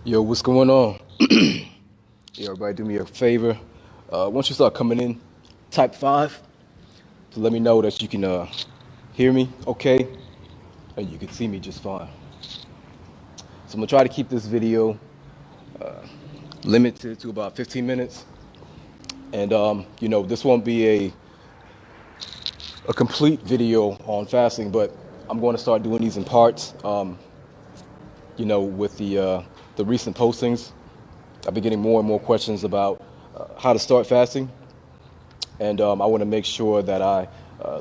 Yo, what's going on? Yeah, everybody do me a favor. Once you start coming in, type 5 to let me know that you can hear me okay and you can see me just fine. So I'm gonna try to keep this video limited to about 15 minutes. And this won't be a complete video on fasting, but I'm going to start doing these in parts. With the recent postings, I've been getting more and more questions about how to start fasting. And I want to make sure that I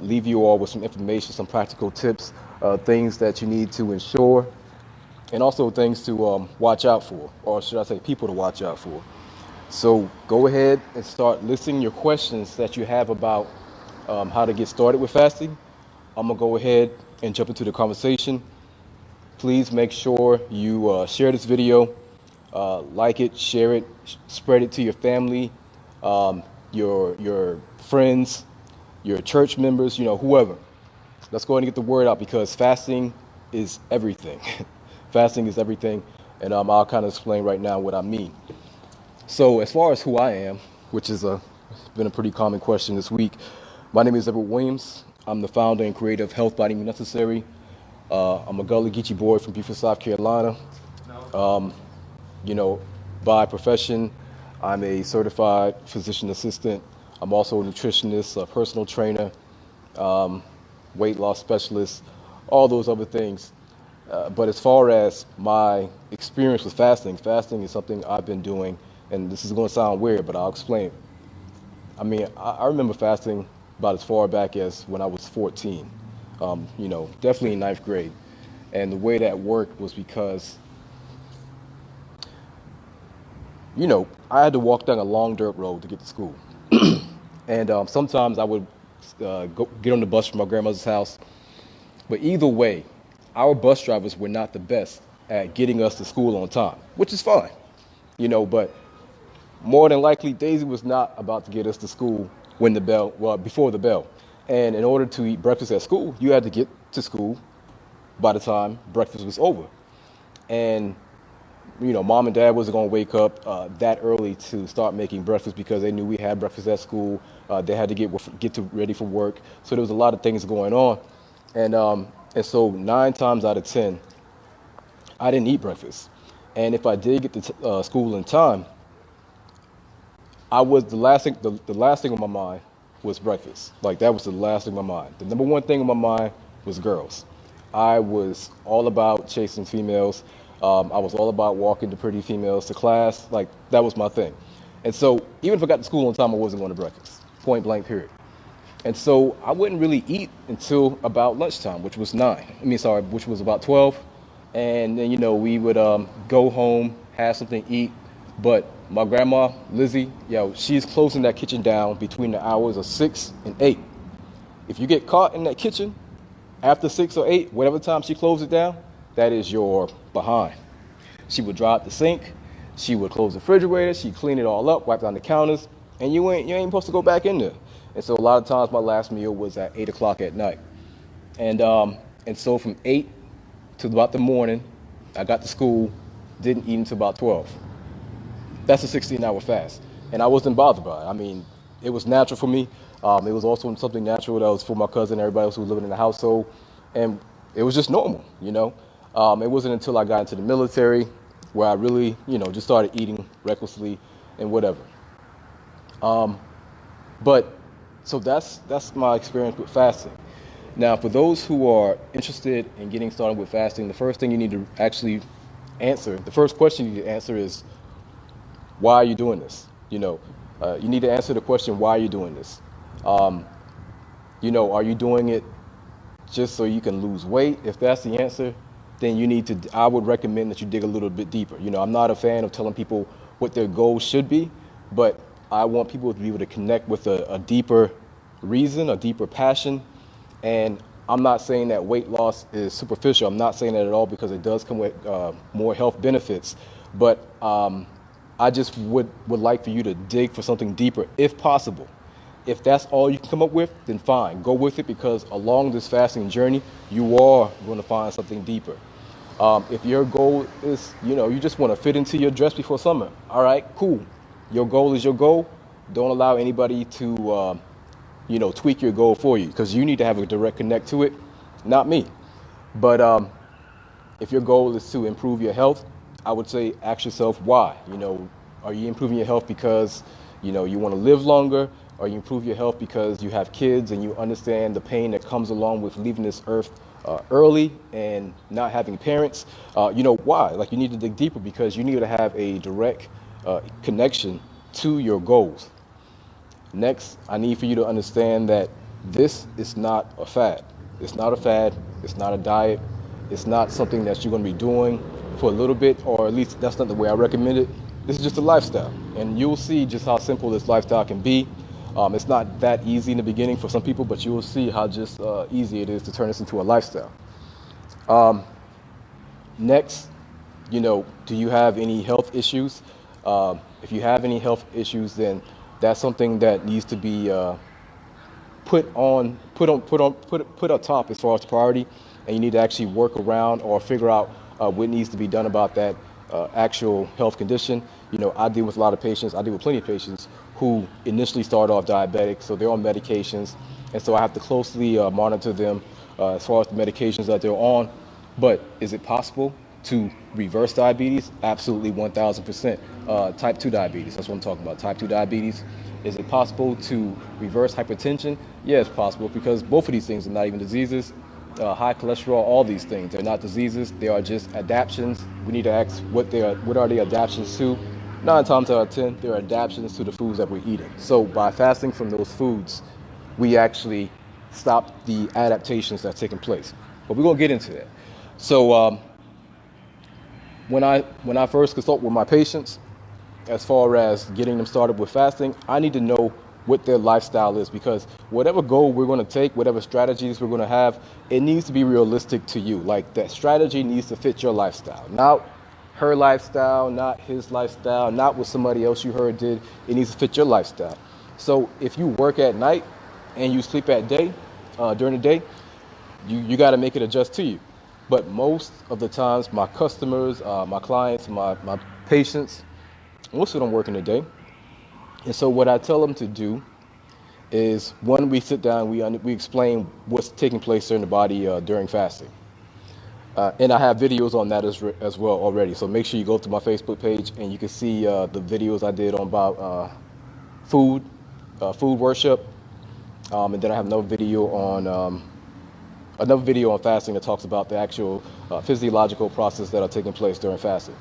leave you all with some information, some practical tips, things that you need to ensure, and also things to watch out for, or should I say people to watch out for. So go ahead and start listing your questions that you have about how to get started with fasting. I'm going to go ahead and jump into the conversation. Please make sure you share this video, like it, share it, spread it to your family, your friends, your church members, whoever. Let's go ahead and get the word out because fasting is everything. Fasting is everything, and I'll kind of explain right now what I mean. So as far as who I am, which is been a pretty common question this week, my name is Edward Williams. I'm the founder and creator of Health Body Necessary. I'm a Gullah Geechee boy from Beaufort, South Carolina. By profession, I'm a certified physician assistant. I'm also a nutritionist, a personal trainer, weight loss specialist, all those other things. But as far as my experience with fasting is something I've been doing, and this is going to sound weird, but I'll explain. I mean, I remember fasting about as far back as when I was 14. Definitely in ninth grade. And the way that worked was because, I had to walk down a long dirt road to get to school. And sometimes I would get on the bus from my grandmother's house. But either way, our bus drivers were not the best at getting us to school on time, which is fine, but more than likely, Daisy was not about to get us to school before the bell. And in order to eat breakfast at school, you had to get to school by the time breakfast was over. And, mom and dad wasn't going to wake up that early to start making breakfast because they knew we had breakfast at school. They had to get ready for work. So there was a lot of things going on. And so 9 times out of 10, I didn't eat breakfast. And if I did get to school in time, the last thing on my mind was breakfast. Like, that was the last thing on my mind. The number one thing on my mind was girls. I was all about chasing females. I was all about walking the pretty females to class. Like, that was my thing. And so even if I got to school on time, I wasn't going to breakfast. Point blank, period. And so I wouldn't really eat until about lunchtime, which was which was about 12. And then, we would go home, have something to eat. But my grandma, Lizzie, she's closing that kitchen down between the hours of 6 and 8. If you get caught in that kitchen after 6 or 8, whatever time she closes it down, that is your behind. She would drop the sink. She would close the refrigerator. She'd clean it all up, wipe down the counters, and you ain't supposed to go back in there. And so a lot of times my last meal was at 8 o'clock at night. And so from 8 to about the morning, I got to school, didn't eat until about 12. That's a 16-hour fast. And I wasn't bothered by it. I mean, it was natural for me. It was also something natural that was for my cousin and everybody else who was living in the household. And it was just normal, It wasn't until I got into the military where I really, just started eating recklessly and whatever. So that's my experience with fasting. Now, for those who are interested in getting started with fasting, the first thing you need to actually answer, the first question you need to answer is, why are you doing this? You need to answer the question, why are you doing this? Are you doing it just so you can lose weight? If that's the answer, then I would recommend that you dig a little bit deeper. I'm not a fan of telling people what their goals should be, but I want people to be able to connect with a deeper reason, a deeper passion. And I'm not saying that weight loss is superficial. I'm not saying that at all because it does come with more health benefits. But I just would like for you to dig for something deeper if possible. If that's all you can come up with, then fine, go with it, because along this fasting journey, you are going to find something deeper. If your goal is, you just want to fit into your dress before summer, all right, cool. Your goal is your goal. Don't allow anybody to, tweak your goal for you, because you need to have a direct connect to it, not me. But if your goal is to improve your health, I would say ask yourself why. Are you improving your health because, you want to live longer? Or you improve your health because you have kids and you understand the pain that comes along with leaving this earth early and not having parents? Why? Like, you need to dig deeper, because you need to have a direct connection to your goals. Next, I need for you to understand that this is not a fad. It's not a fad. It's not a diet. It's not something that you're going to be doing for a little bit, or at least that's not the way I recommend it. This is just a lifestyle, and you'll see just how simple this lifestyle can be. It's not that easy in the beginning for some people, but you will see how just easy it is to turn this into a lifestyle. Next, do you have any health issues? If you have any health issues, then that's something that needs to be put up top as far as priority, and you need to actually work around or figure out what needs to be done about that actual health condition. I deal with a lot of patients. I deal with plenty of patients who initially start off diabetic, so they're on medications, and so I have to closely monitor them as far as the medications that they're on. But is it possible to reverse diabetes? Absolutely, 1,000%. Type 2 diabetes, that's what I'm talking about, type 2 diabetes. Is it possible to reverse hypertension? Yeah, it's possible, because both of these things are not even diseases. High cholesterol, all these things, they're not diseases, they are just adaptations. We need to ask what are they adaptations to? 9 times out of 10, they're adaptations to the foods that we're eating. So by fasting from those foods, we actually stop the adaptations that's taking place. But we're gonna get into that. So when I first consult with my patients, as far as getting them started with fasting, I need to know what their lifestyle is, because whatever goal we're going to take, whatever strategies we're going to have, it needs to be realistic to you. Like, that strategy needs to fit your lifestyle, not her lifestyle, not his lifestyle, not what somebody else you heard did. It needs to fit your lifestyle. So if you work at night and you sleep at day, during the day, you got to make it adjust to you. But most of the times, my customers, my clients, my patients, most of them work in the day. And so what I tell them to do is, one, we sit down, we explain what's taking place in the body during fasting. And I have videos on that as well already. So make sure you go to my Facebook page and you can see the videos I did on about food worship. And then I have another video on fasting that talks about the actual physiological process that are taking place during fasting.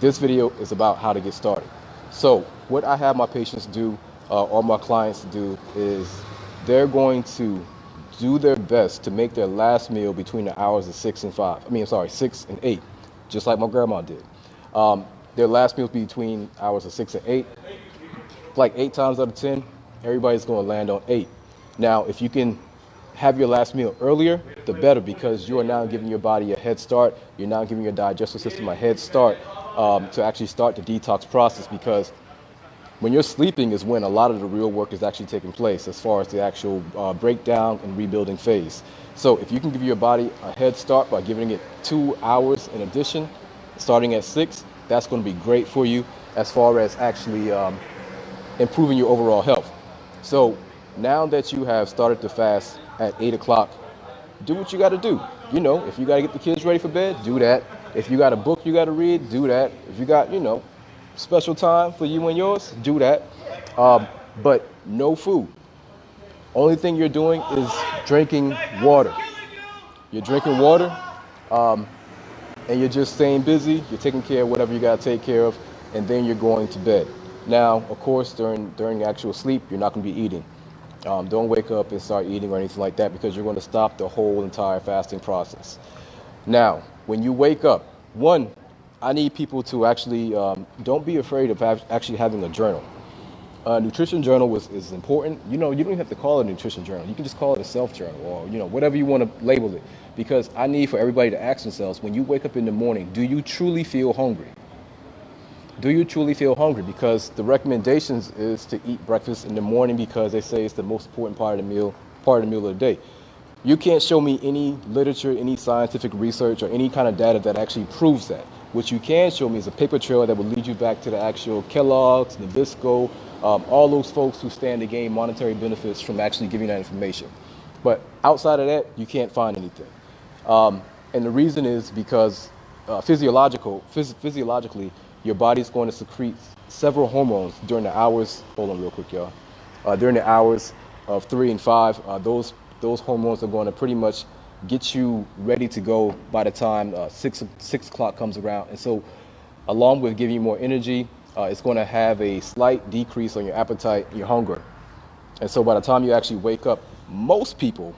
This video is about how to get started. So what I have my patients do, or my clients do, is they're going to do their best to make their last meal between the hours of 6 and 8, just like my grandma did. Their last meal between hours of 6 and 8. Like 8 times out of 10, everybody's going to land on 8. Now, if you can have your last meal earlier, the better, because you are now giving your body a head start. You're now giving your digestive system a head start to actually start the detox process, because when you're sleeping is when a lot of the real work is actually taking place as far as the actual breakdown and rebuilding phase. So if you can give your body a head start by giving it 2 hours in addition, starting at 6, that's going to be great for you as far as actually improving your overall health. So now that you have started to fast at 8 o'clock, do what you got to do. If you got to get the kids ready for bed, do that. If you got a book you got to read, do that. If you got, special time for you and yours, do that. But no food. Only thing you're doing is drinking water. You're drinking water, and you're just staying busy. You're taking care of whatever you got to take care of, and then you're going to bed. Now, of course, during actual sleep, you're not going to be eating. Don't wake up and start eating or anything like that, because you're going to stop the whole entire fasting process. Now, when you wake up, one, I need people to actually, don't be afraid of actually having a journal. A nutrition journal is important. You don't even have to call it a nutrition journal. You can just call it a self-journal, or whatever you want to label it. Because I need for everybody to ask themselves, when you wake up in the morning, do you truly feel hungry? Do you truly feel hungry? Because the recommendations is to eat breakfast in the morning, because they say it's the most important part of the meal of the day. You can't show me any literature, any scientific research, or any kind of data that actually proves that. What you can show me is a paper trail that will lead you back to the actual Kellogg's, Nabisco, all those folks who stand to gain monetary benefits from actually giving that information. But outside of that, you can't find anything. And the reason is because physiologically, your body's going to secrete several hormones during the hours. Hold on real quick, y'all. During the hours of 3 and 5, those hormones are going to pretty much get you ready to go by the time 6 o'clock comes around. And so along with giving you more energy, it's going to have a slight decrease on your appetite, your hunger. And so by the time you actually wake up, most people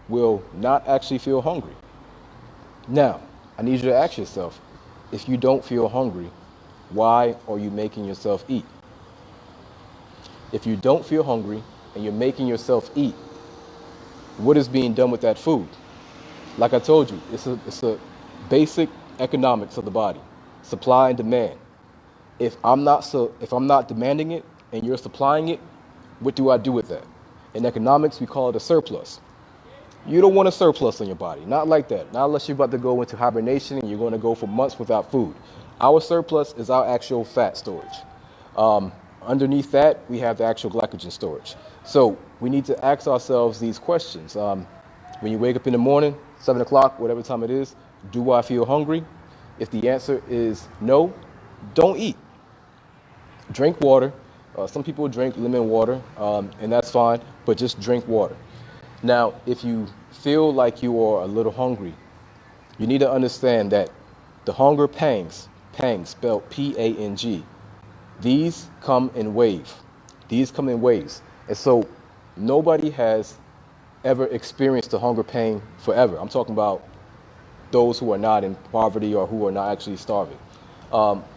will not actually feel hungry. Now, I need you to ask yourself, if you don't feel hungry, why are you making yourself eat? If you don't feel hungry and you're making yourself eat, what is being done with that food? Like I told you, it's a basic economics of the body, supply and demand. If I'm not demanding it and you're supplying it, what do I do with that? In economics, we call it a surplus. You don't want a surplus in your body, not like that. Not unless you're about to go into hibernation and you're going to go for months without food. Our surplus is our actual fat storage. Underneath that, we have the actual glycogen storage. So we need to ask ourselves these questions. When you wake up in the morning, 7 o'clock, whatever time it is, do I feel hungry? If the answer is no, don't eat. Drink water. Some people drink lemon water, and that's fine, but just drink water. Now, if you feel like you are a little hungry, you need to understand that the hunger pangs spelled P-A-N-G, these come in waves. And so nobody has ever experienced the hunger pain forever. I'm talking about those who are not in poverty or who are not actually starving.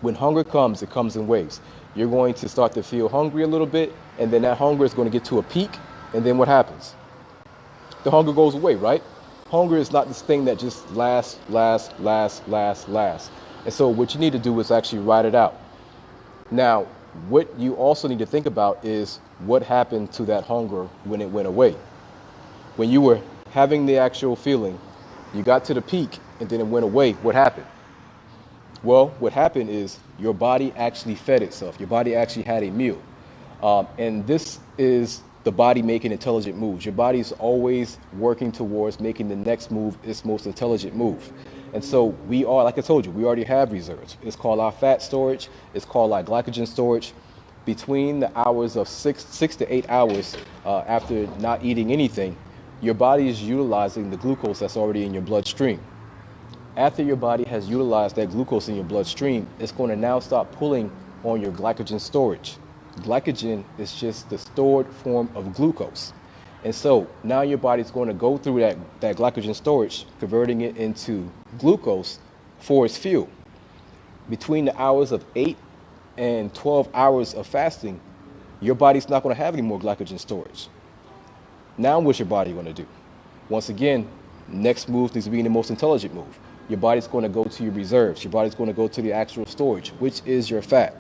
When hunger comes, it comes in waves. You're going to start to feel hungry a little bit, and then that hunger is going to get to a peak, and then what happens? The hunger goes away, right? Hunger is not this thing that just lasts. And so what you need to do is actually ride it out. Now, what you also need to think about is what happened to that hunger when it went away. When you were having the actual feeling, you got to the peak and then it went away, what happened? Well, what happened is your body actually fed itself. Your body actually had a meal. And this is the body making intelligent moves. Your body is always working towards making the next move its most intelligent move. And so we are, like I told you, we already have reserves. It's called our fat storage. It's called our glycogen storage. Between the hours of 6 to 8 hours after not eating anything, your body is utilizing the glucose that's already in your bloodstream. After your body has utilized that glucose in your bloodstream, it's going to now start pulling on your glycogen storage. Glycogen is just the stored form of glucose. And so now your body's going to go through that glycogen storage, converting it into glucose for its fuel. Between the hours of 8 and 12 hours of fasting, your body's not going to have any more glycogen storage. Now what's your body going to do? Once again, next move needs to be the most intelligent move. Your body's going to go to your reserves. Your body's going to go to the actual storage, which is your fat.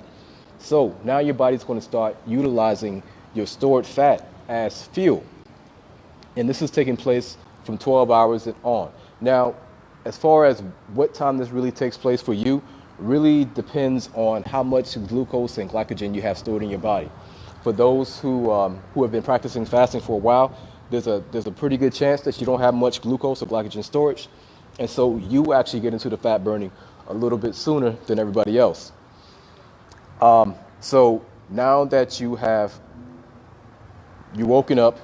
So now your body's going to start utilizing your stored fat as fuel. And this is taking place from 12 hours and on. Now, as far as what time this really takes place for you, really depends on how much glucose and glycogen you have stored in your body. For those who have been practicing fasting for a while, there's a pretty good chance that you don't have much glucose or glycogen storage. And so you actually get into the fat burning a little bit sooner than everybody else. So now that you woken up,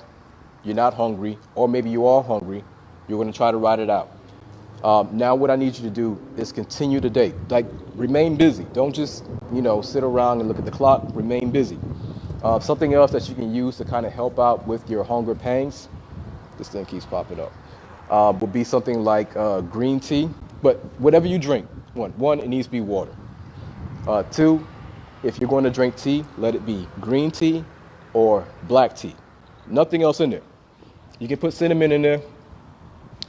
you're not hungry, or maybe you are hungry, you're going to try to ride it out. Now what I need you to do is continue the day. Like, remain busy. Don't just, sit around and look at the clock. Remain busy. Something else that you can use to kind of help out with your hunger pangs, this thing keeps popping up, would be something like green tea. But whatever you drink, one, it needs to be water. Two, if you're going to drink tea, let it be green tea or black tea. Nothing else in there. You can put cinnamon in there,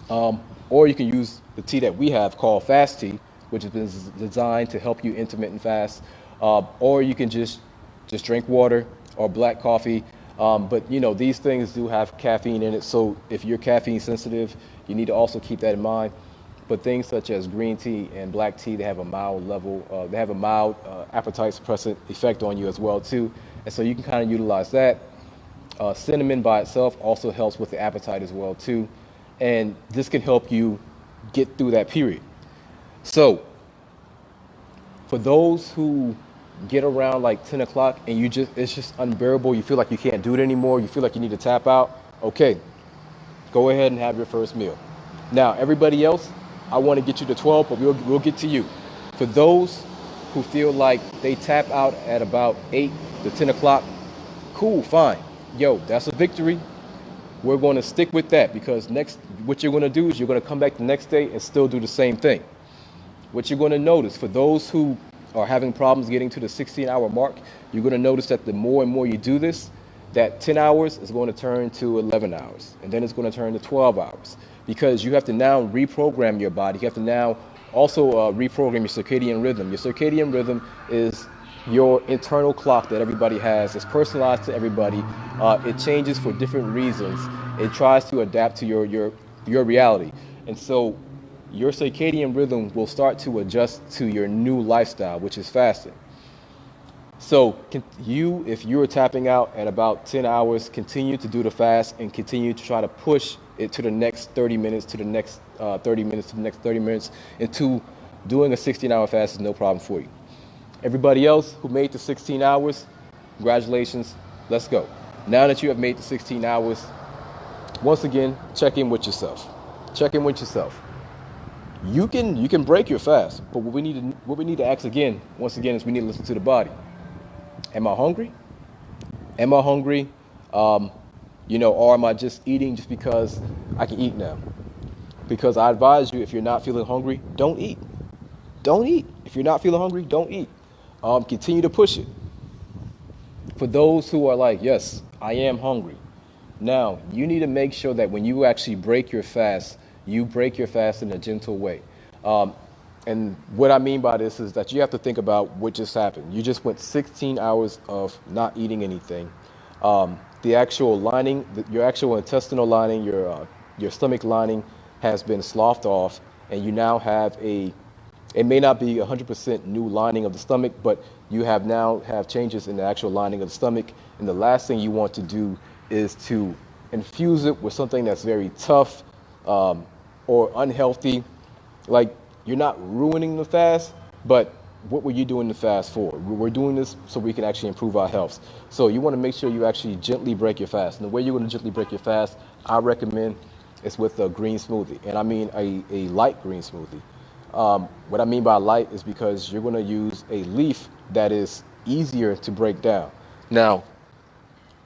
or you can use the tea that we have called fast tea, which has been designed to help you intermittent fast, or you can just drink water or black coffee. But you know, these things do have caffeine in it, so if you're caffeine sensitive, you need to also keep that in mind. But things such as green tea and black tea, they have a mild level, they have a mild appetite suppressant effect on you as well too, and so you can kind of utilize that. Cinnamon by itself also helps with the appetite as well too, and this can help you get through that period. So for those who get around like 10 o'clock and it's just unbearable, you feel like you can't do it anymore, you feel like you need to tap out, okay, go ahead and have your first meal. Now, everybody else, I want to get you to 12, but we'll get to you. For those who feel like they tap out at about 8 to 10 o'clock, cool, fine. Yo, that's a victory. We're going to stick with that, because what you're going to do is you're going to come back the next day and still do the same thing. What you're going to notice, for those who are having problems getting to the 16-hour mark, you're going to notice that the more and more you do this, that 10 hours is going to turn to 11 hours, and then it's going to turn to 12 hours, because you have to now reprogram your body. You have to now also reprogram your circadian rhythm. Your circadian rhythm is your internal clock that everybody has. It's personalized to everybody. It changes for different reasons. It tries to adapt to your reality. And so your circadian rhythm will start to adjust to your new lifestyle, which is fasting. So if you're tapping out at about 10 hours, continue to do the fast and continue to try to push it to the next 30 minutes, to the next 30 minutes, to the next 30 minutes, until doing a 16-hour fast is no problem for you. Everybody else who made the 16 hours, congratulations, let's go. Now that you have made the 16 hours, once again, check in with yourself. Check in with yourself. You can break your fast, but what we need to ask again, once again, is we need to listen to the body. Am I hungry? Am I hungry? Or am I just eating just because I can eat now? Because I advise you, if you're not feeling hungry, don't eat. Don't eat. If you're not feeling hungry, don't eat. Continue to push it. For those who are like, yes, I am hungry. Now, you need to make sure that when you actually break your fast, you break your fast in a gentle way. And what I mean by this is that you have to think about what just happened. You just went 16 hours of not eating anything. The actual lining, your actual intestinal lining, your stomach lining has been sloughed off, and you now have it may not be 100% new lining of the stomach, but you now have changes in the actual lining of the stomach. And the last thing you want to do is to infuse it with something that's very tough or unhealthy. Like, you're not ruining the fast, but what were you doing the fast for? We're doing this so we can actually improve our health. So you want to make sure you actually gently break your fast. And the way you're going to gently break your fast, I recommend, is with a green smoothie. And I mean a light green smoothie. What I mean by light is because you're going to use a leaf that is easier to break down. Now,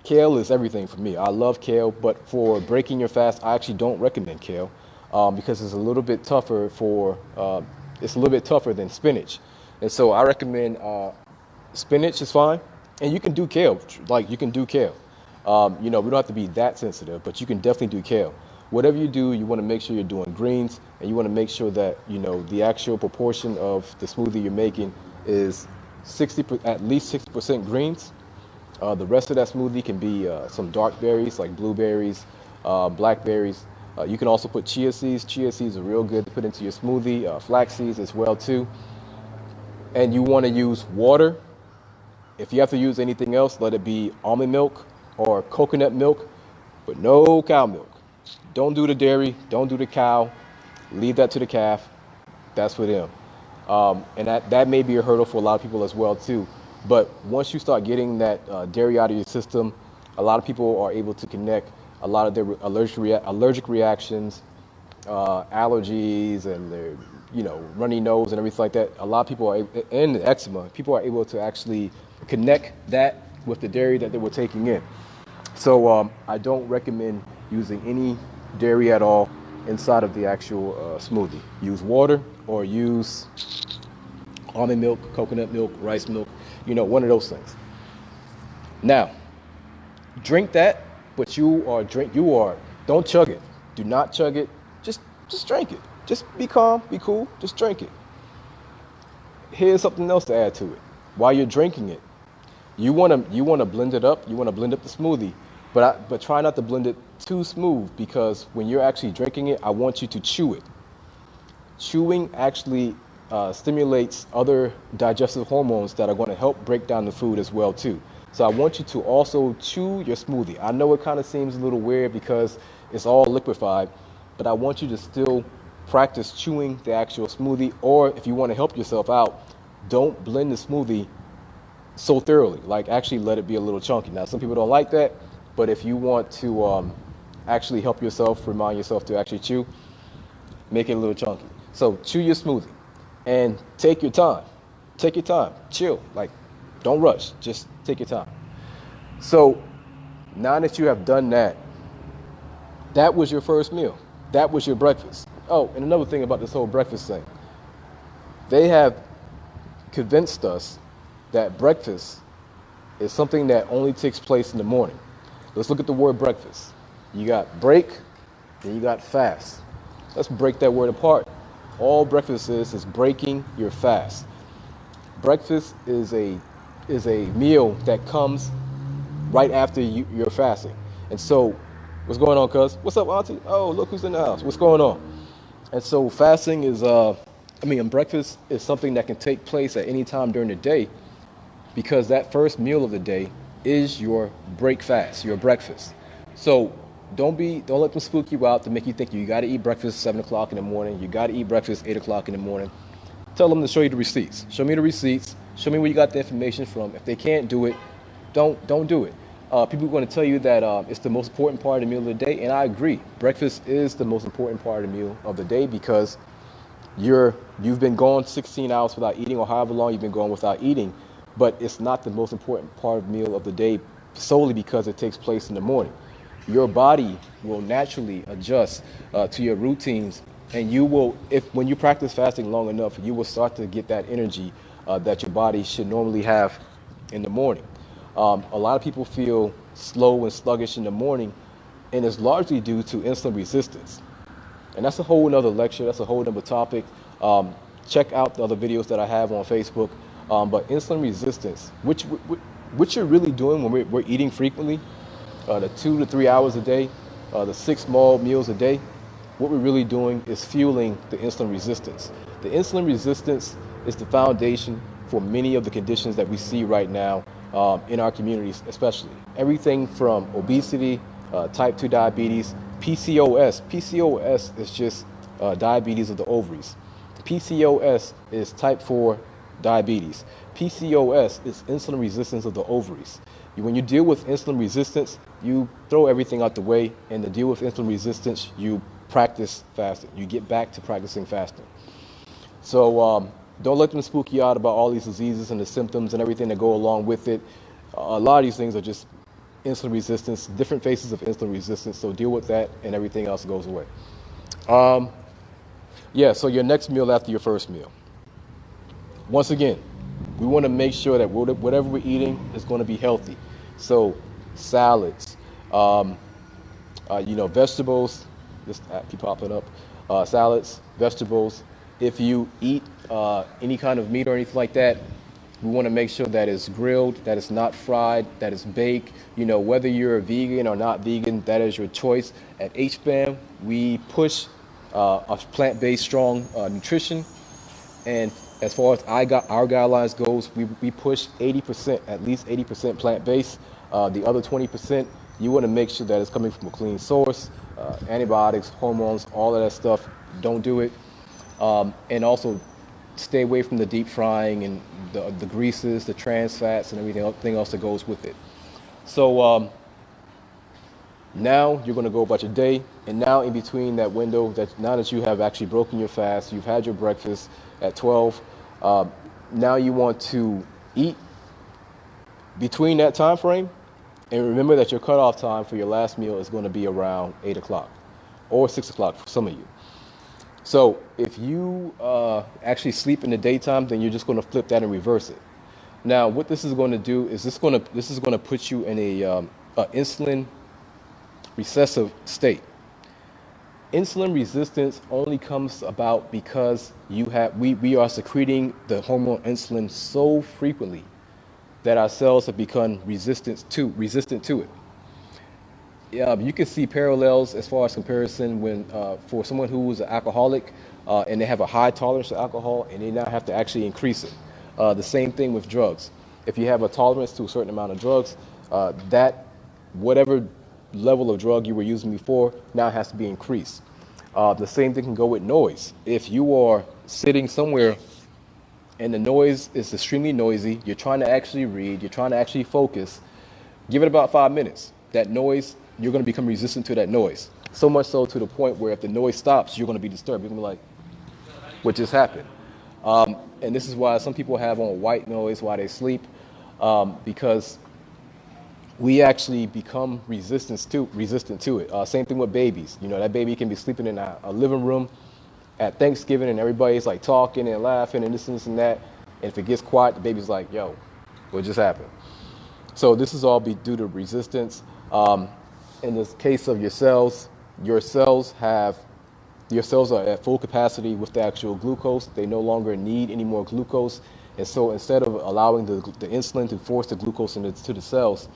kale is everything for me. I love kale, but for breaking your fast, I actually don't recommend kale because it's a little bit tougher than spinach. And so I recommend spinach is fine, and you can do kale. Like, you can do kale. We don't have to be that sensitive, but you can definitely do kale. Whatever you do, you want to make sure you're doing greens, and you want to make sure that, the actual proportion of the smoothie you're making is at least 60% greens. The rest of that smoothie can be some dark berries like blueberries, blackberries. You can also put chia seeds. Chia seeds are real good to put into your smoothie. Flax seeds as well too. And you want to use water. If you have to use anything else, let it be almond milk or coconut milk, but no cow milk. Don't do the dairy. Don't do the cow. Leave that to the calf. That's for them. And that may be a hurdle for a lot of people as well too. But once you start getting that dairy out of your system, a lot of people are able to connect a lot of their allergic reactions, allergies, and their runny nose and everything like that. A lot of people and eczema. People are able to actually connect that with the dairy that they were taking in. So I don't recommend using any dairy at all inside of the actual smoothie. Use water or use almond milk, coconut milk, rice milk, one of those things. Now, drink that, but don't chug it. Do not chug it. Just drink it. Just be calm, be cool, just drink it. Here's something else to add to it. While you're drinking it, you want to blend it up. You want to blend up the smoothie. But try not to blend it too smooth, because when you're actually drinking it, I want you to chew it. Chewing actually stimulates other digestive hormones that are going to help break down the food as well too. So I want you to also chew your smoothie. I know it kind of seems a little weird because it's all liquefied, but I want you to still practice chewing the actual smoothie. Or if you want to help yourself out, don't blend the smoothie so thoroughly. Like, actually let it be a little chunky. Now, some people don't like that, but if you want to actually help yourself, remind yourself to actually chew, make it a little chunky. So chew your smoothie and take your time. Take your time. Chill. Like, don't rush. Just take your time. So now that you have done that, that was your first meal. That was your breakfast. Oh, and another thing about this whole breakfast thing. They have convinced us that breakfast is something that only takes place in the morning. Let's look at the word breakfast. You got break, and you got fast. Let's break that word apart. All breakfast is breaking your fast. Breakfast is a meal that comes right after you're fasting. And so, what's going on, cuz? What's up, auntie? Oh, look who's in the house. What's going on? And so fasting is, breakfast is something that can take place at any time during the day, because that first meal of the day is your break fast, your breakfast. So don't let them spook you out to make you think you got to eat breakfast 7 o'clock in the morning. You got to eat breakfast 8 o'clock in the morning. Tell them to show you the receipts. Show me the receipts. Show me where you got the information from. If they can't do it, don't do it. People are going to tell you that it's the most important part of the meal of the day, and I agree. Breakfast is the most important part of the meal of the day, because you've been gone 16 hours without eating, or however long you've been gone without eating, but it's not the most important part of the meal of the day solely because it takes place in the morning. Your body will naturally adjust to your routines, and when you practice fasting long enough, you will start to get that energy that your body should normally have in the morning. A lot of people feel slow and sluggish in the morning, and it's largely due to insulin resistance. And that's a whole nother lecture. That's a whole nother topic. Check out the other videos that I have on Facebook. But insulin resistance, which you're really doing when we're eating frequently, the 2 to 3 hours a day, the 6 small meals a day, what we're really doing is fueling the insulin resistance. The insulin resistance is the foundation for many of the conditions that we see right now in our communities, especially. Everything from obesity, type 2 diabetes, PCOS. PCOS is just diabetes of the ovaries. PCOS is type 4 diabetes. PCOS is insulin resistance of the ovaries. When you deal with insulin resistance, you throw everything out the way, and to deal with insulin resistance, you practice fasting. You get back to practicing fasting. So don't let them spook you out about all these diseases and the symptoms and everything that go along with it. A lot of these things are just insulin resistance, different phases of insulin resistance. So deal with that, and everything else goes away. So your next meal after your first meal. Once again, we want to make sure that whatever we're eating is going to be healthy. So salads, vegetables, this keep popping up, salads, vegetables. If you eat any kind of meat or anything like that, we want to make sure that it's grilled, that it's not fried, that it's baked. Whether you're a vegan or not vegan, that is your choice. At H-BAMN, we push a plant-based strong nutrition. And as far as our guidelines goes, we push 80%, at least 80% plant-based. The other 20%, you want to make sure that it's coming from a clean source. Antibiotics, hormones, all of that stuff, don't do it. And also stay away from the deep frying and the greases, the trans fats, and everything else that goes with it. So now you're going to go about your day, and now in between that window, now that you have actually broken your fast, you've had your breakfast at 12, now you want to eat between that time frame, and remember that your cutoff time for your last meal is going to be around 8 o'clock or 6 o'clock for some of you. So if you actually sleep in the daytime, then you're just going to flip that and reverse it. Now, what this is going to do is this is going to put you in a insulin recessive state. Insulin resistance only comes about because we are secreting the hormone insulin so frequently that our cells have become resistant to it. You can see parallels as far as comparison when for someone who is an alcoholic and they have a high tolerance to alcohol and they now have to actually increase it. The same thing with drugs. If you have a tolerance to a certain amount of drugs, that whatever level of drug you were using before now has to be increased. The same thing can go with noise. If you are sitting somewhere and the noise is extremely noisy, you're trying to actually read, you're trying to actually focus, give it about 5 minutes. That noise, you're going to become resistant to that noise. So much so to the point where if the noise stops, you're going to be disturbed. You're going to be like, what just happened? And this is why some people have on white noise while they sleep, because we actually become resistant to it. Same thing with babies. You know, that baby can be sleeping in a living room at Thanksgiving and everybody's like talking and laughing and this and that. And if it gets quiet, the baby's like, yo, what just happened? So this is all due to resistance. In the case of your cells are at full capacity with the actual glucose. They no longer need any more glucose. And so instead of allowing the insulin to force the glucose into the cells,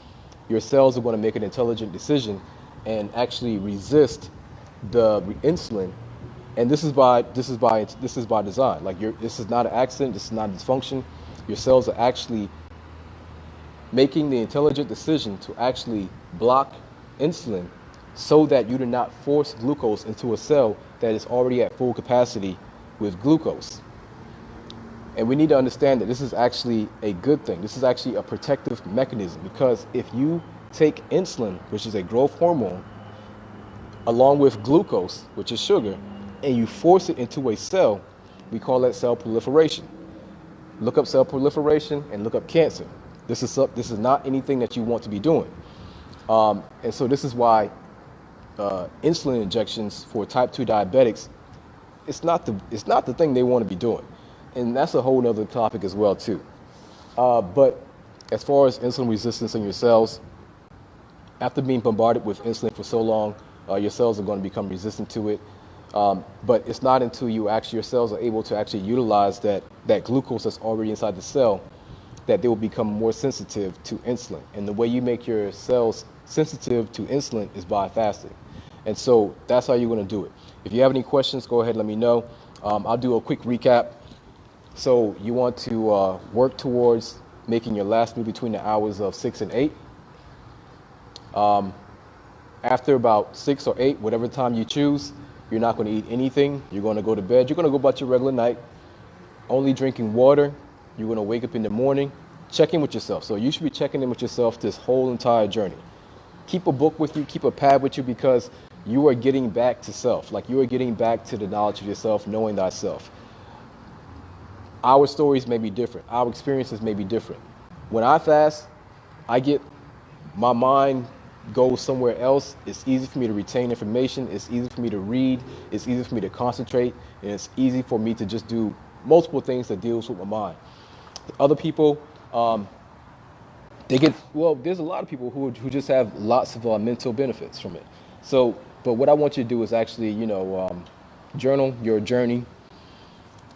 your cells are going to make an intelligent decision and actually resist the insulin. And this is by design. Like this is not an accident. This is not a dysfunction. Your cells are actually making the intelligent decision to actually block insulin so that you do not force glucose into a cell that is already at full capacity with glucose. And we need to understand that this is actually a good thing. This is actually a protective mechanism, because if you take insulin, which is a growth hormone, along with glucose, which is sugar, and you force it into a cell, we call that cell proliferation. Look up cell proliferation and look up cancer. This is not anything that you want to be doing. And so this is why insulin injections for type 2 diabetics, it's not the thing they want to be doing. And that's a whole other topic as well too. But as far as insulin resistance in your cells, after being bombarded with insulin for so long, your cells are going to become resistant to it. But it's not until your cells are able to actually utilize that glucose that's already inside the cell that they will become more sensitive to insulin. And the way you make your cells sensitive to insulin is by fasting. And so that's how you're going to do it. If you have any questions, go ahead and let me know. I'll do a quick recap. So you want to work towards making your last meal between the hours of 6 and 8. After about 6 or 8, whatever time you choose, you're not going to eat anything. You're going to go to bed. You're going to go about your regular night, only drinking water. You're going to wake up in the morning, check in with yourself. So you should be checking in with yourself this whole entire journey. Keep a book with you, keep a pad with you, because you are getting back to self. Like you are getting back to the knowledge of yourself, knowing thyself. Our stories may be different. Our experiences may be different. When I fast, my mind goes somewhere else. It's easy for me to retain information. It's easy for me to read. It's easy for me to concentrate. And it's easy for me to just do multiple things that deals with my mind. Other people, there's a lot of people who just have lots of mental benefits from it. So, but what I want you to do is actually, journal your journey.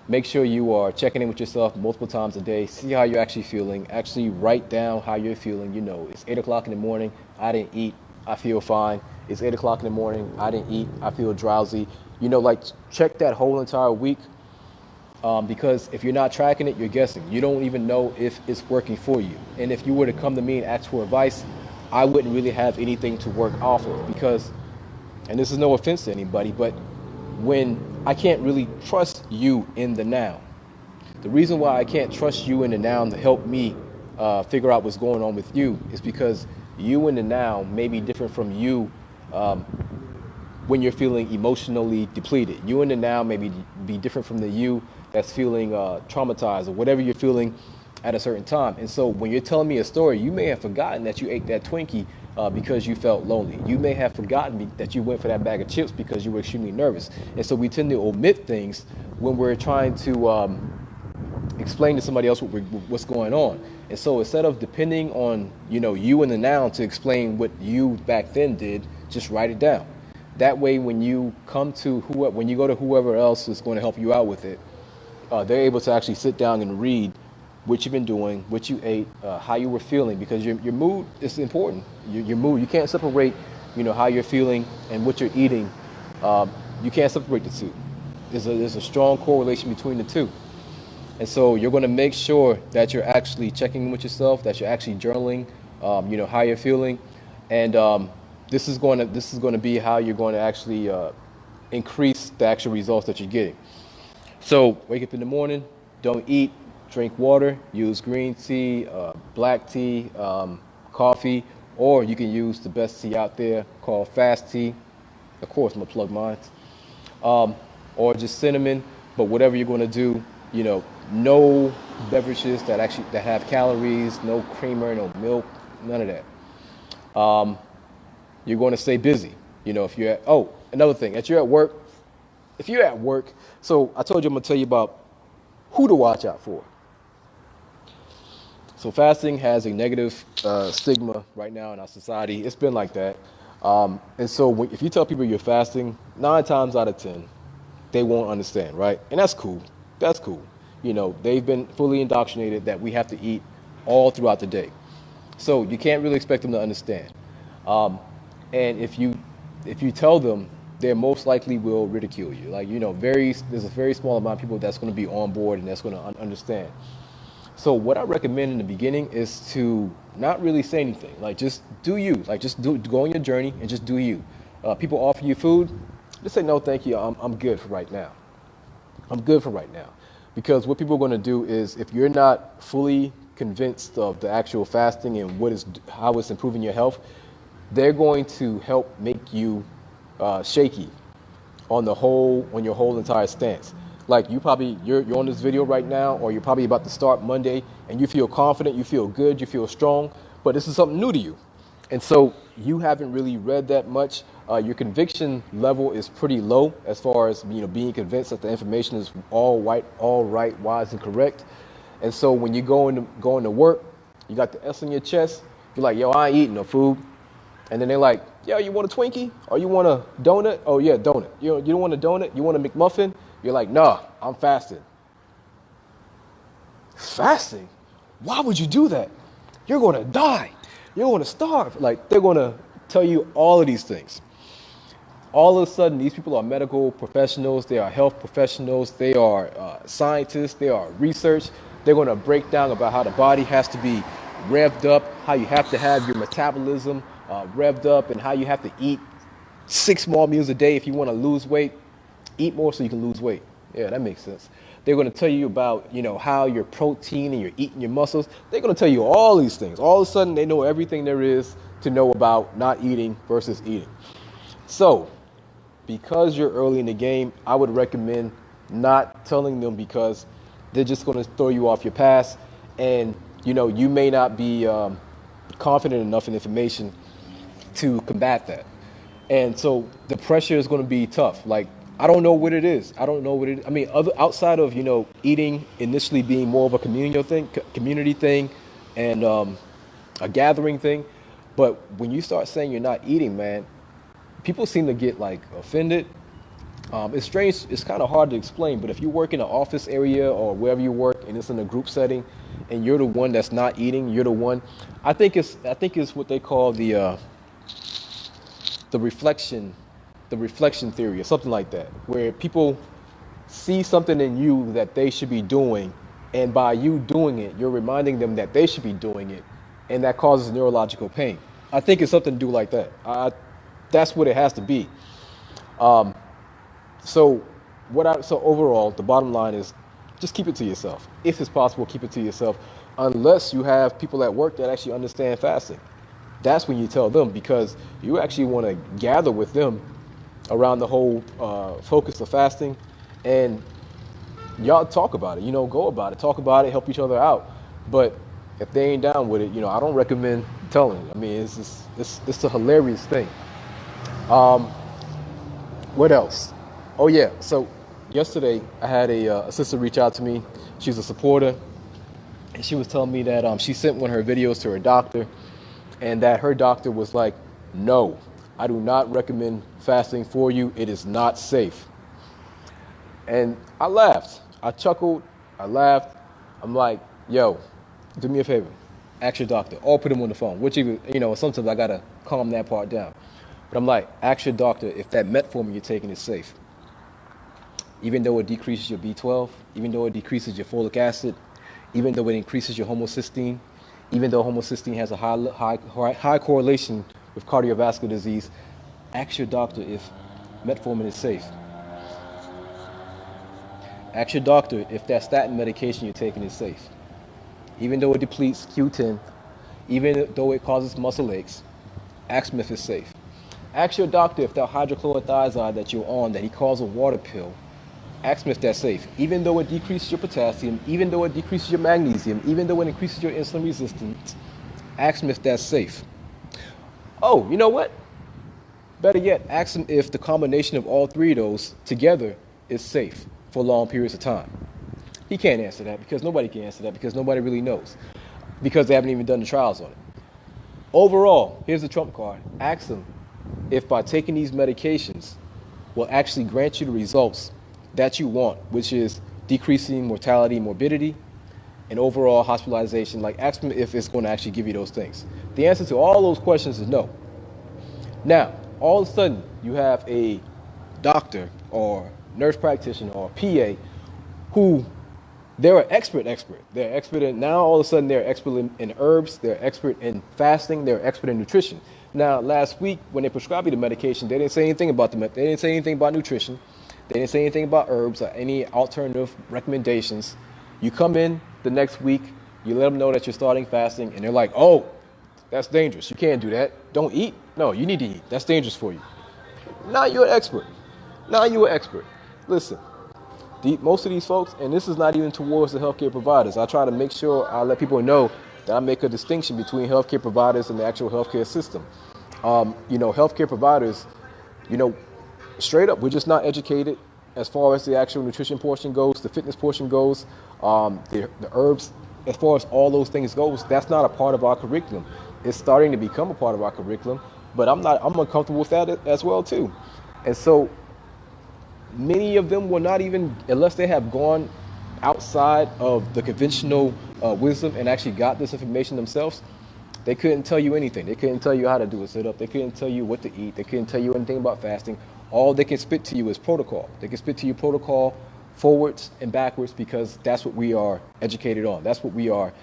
Make sure you are checking in with yourself multiple times a day. See how you're actually feeling. Actually write down how you're feeling. It's 8 o'clock in the morning. I didn't eat. I feel fine. It's 8 o'clock in the morning. I didn't eat. I feel drowsy. Check that whole entire week. Because if you're not tracking it, you're guessing. You don't even know if it's working for you. And if you were to come to me and ask for advice, I wouldn't really have anything to work off of, because, and this is no offense to anybody, but when I can't really trust you in the now. The reason why I can't trust you in the now to help me figure out what's going on with you is because you in the now may be different from you when you're feeling emotionally depleted. You in the now may be different from the you that's feeling traumatized or whatever you're feeling at a certain time. And so when you're telling me a story, you may have forgotten that you ate that Twinkie because you felt lonely. You may have forgotten that you went for that bag of chips because you were extremely nervous. And so we tend to omit things when we're trying to explain to somebody else what's going on. And so instead of depending on you in the now to explain what you back then did, just write it down. That way, when you go to whoever else is going to help you out with it, they're able to actually sit down and read what you've been doing, what you ate, how you were feeling, because your mood is important. Your mood, you can't separate how you're feeling and what you're eating, you can't separate the two. There's a strong correlation between the two. And so you're going to make sure that you're actually checking with yourself, that you're actually journaling, how you're feeling, and this is going to be how you're going to actually increase the actual results that you're getting. So wake up in the morning, don't eat, drink water, use green tea, black tea, coffee, or you can use the best tea out there called fast tea. Of course, I'm gonna plug mine. Or just cinnamon, but whatever you're going to do, no beverages that have calories, no creamer, no milk, none of that. You're going to stay busy. If you're another thing, if you're at work, so I told you I'm going to tell you about who to watch out for. So fasting has a negative stigma right now in our society. It's been like that. And so if you tell people you're fasting, 9 times out of 10, they won't understand, right? And that's cool. That's cool. They've been fully indoctrinated that we have to eat all throughout the day. So you can't really expect them to understand. And if you tell them, they most likely will ridicule you. There's a very small amount of people that's going to be on board and that's going to understand. So what I recommend in the beginning is to not really say anything. Just do you. Just go on your journey and just do you. People offer you food, just say no, thank you. I'm good for right now. I'm good for right now. Because what people are going to do is, if you're not fully convinced of the actual fasting and how it's improving your health, they're going to help make you shaky on your whole entire stance. You're on this video right now, or you're probably about to start Monday, and you feel confident, you feel good, you feel strong, but this is something new to you. And so you haven't really read that much. Your conviction level is pretty low as far as being convinced that the information is all right, wise, and correct. And so when you go into work, you got the S on your chest. You're like, yo, I ain't eating no food. And then they're like, yo, you want a Twinkie? Or you want a donut? Oh yeah, donut. You don't want a donut? You want a McMuffin? You're like, nah, I'm fasting. Fasting? Why would you do that? You're going to die. You're going to starve. They're going to tell you all of these things. All of a sudden, these people are medical professionals. They are health professionals. They are scientists. They are research. They're going to break down about how the body has to be revved up, how you have to have your metabolism revved up, and how you have to eat 6 small meals a day if you want to lose weight. Eat more so you can lose weight. Yeah, that makes sense. They're going to tell you about, how your protein and you're eating your muscles. They're going to tell you all these things. All of a sudden, they know everything there is to know about not eating versus eating. So, because you're early in the game, I would recommend not telling them, because they're just going to throw you off your path, and you may not be confident enough in information to combat that. And so the pressure is going to be tough. I don't know what it is. I don't know what it is. I mean, outside of eating initially being more of a community thing, and a gathering thing, but when you start saying you're not eating, man, people seem to get offended. It's strange. It's kind of hard to explain, but if you work in an office area or wherever you work and it's in a group setting, and you're the one that's not eating, you're the one. I think it's what they call the reflection theory or something like that, where people see something in you that they should be doing, and by you doing it, you're reminding them that they should be doing it, and that causes neurological pain. I think it's something to do like that. That's what it has to be. So overall, the bottom line is just keep it to yourself. If it's possible, keep it to yourself, unless you have people at work that actually understand fasting. That's when you tell them, because you actually want to gather with them around the whole focus of fasting, and y'all talk about it, go about it, talk about it, help each other out. But if they ain't down with it, I don't recommend telling. I mean, it's a hilarious thing. What else? Oh yeah, so yesterday I had a sister reach out to me. She's a supporter, and she was telling me that she sent one of her videos to her doctor, and that her doctor was like, no, I do not recommend fasting for you. It is not safe. And I laughed. I chuckled. I laughed. I'm like, yo, do me a favor. Ask your doctor, or put him on the phone, which even, sometimes I got to calm that part down. But I'm like, ask your doctor if that metformin you're taking is safe. Even though it decreases your B12, even though it decreases your folic acid, even though it increases your homocysteine, even though homocysteine has a high correlation with cardiovascular disease, ask your doctor if metformin is safe. Ask your doctor if that statin medication you're taking is safe. Even though it depletes Q10, even though it causes muscle aches, ask him if it's safe. Ask your doctor if that hydrochlorothiazide that you're on, that he calls a water pill, ask him if that's safe. Even though it decreases your potassium, even though it decreases your magnesium, even though it increases your insulin resistance, ask him if that's safe. Oh, you know what? Better yet, ask him if the combination of all three of those together is safe for long periods of time. He can't answer that because nobody can answer that because nobody really knows because they haven't even done the trials on it. Overall, here's the trump card. Ask him if by taking these medications will actually grant you the results that you want, which is decreasing mortality, morbidity, and overall hospitalization. Like, ask him if it's going to actually give you those things. The answer to all those questions is no. Now, all of a sudden, you have a doctor or nurse practitioner or PA who they're an expert. They're expert in, now all of a sudden they're expert in herbs, they're expert in fasting, they're expert in nutrition. Now, last week when they prescribed you the medication, they didn't say anything about they didn't say anything about nutrition. They didn't say anything about herbs or any alternative recommendations. You come in the next week, you let them know that you're starting fasting, and they're like, oh, that's dangerous. You can't do that. Don't eat. No, you need to eat. That's dangerous for you. Now you're an expert. Listen, most of these folks, and this is not even towards the healthcare providers. I try to make sure I let people know that I make a distinction between healthcare providers and the actual healthcare system. Healthcare providers, straight up, we're just not educated as far as the actual nutrition portion goes, the fitness portion goes, the herbs, as far as all those things goes. That's not a part of our curriculum. It's starting to become a part of our curriculum, but I'm uncomfortable with that as well too. And so many of them will not even, unless they have gone outside of the conventional wisdom and actually got this information themselves, they couldn't tell you anything. They couldn't tell you how to do a sit-up. They couldn't tell you what to eat. They couldn't tell you anything about fasting. All they can spit to you is protocol. They can spit to you protocol forwards and backwards because that's what we are educated on. That's what we are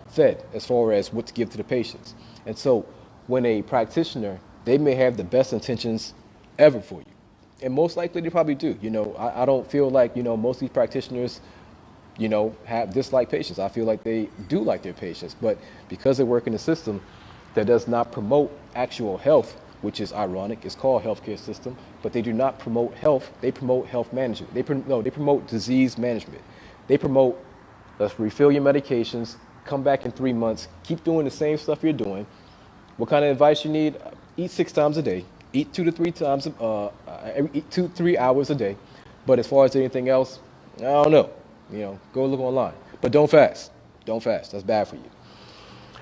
fed as far as what to give to the patients. And so when a practitioner, they may have the best intentions ever for you. And most likely they probably do. I don't feel like, most of these practitioners, have dislike patients. I feel like they do like their patients. But because they work in a system that does not promote actual health, which is ironic, it's called healthcare system, but they do not promote health. They promote health management. They promote disease management. They promote, let's refill your medications, come back in 3 months, keep doing the same stuff you're doing. What kind of advice you need? Eat 6 times a day. Eat 2 to 3 times, eat 2-3 hours a day. But as far as anything else, I don't know. Go look online. But don't fast. Don't fast. That's bad for you.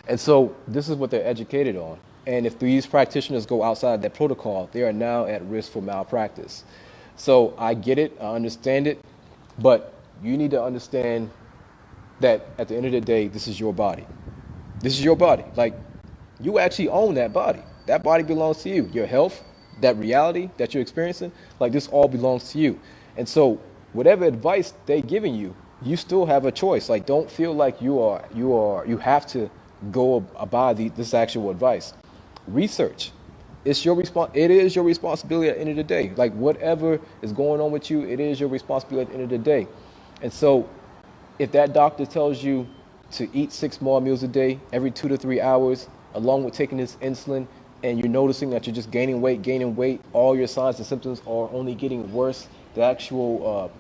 And so this is what they're educated on. And if these practitioners go outside that protocol, they are now at risk for malpractice. So I get it. I understand it. But you need to understand that at the end of the day, this is your body. This is your body. Like, you actually own that body. That body belongs to you. Your health, that reality that you're experiencing, like, this all belongs to you. And so whatever advice they're giving you, you still have a choice. Like, don't feel like you have to go abide this actual advice. Research. It is your responsibility at the end of the day. Like, whatever is going on with you, it is your responsibility at the end of the day. And so if that doctor tells you to eat 6 more meals a day every 2 to 3 hours, along with taking this insulin, and you're noticing that you're just gaining weight, all your signs and symptoms are only getting worse, the actual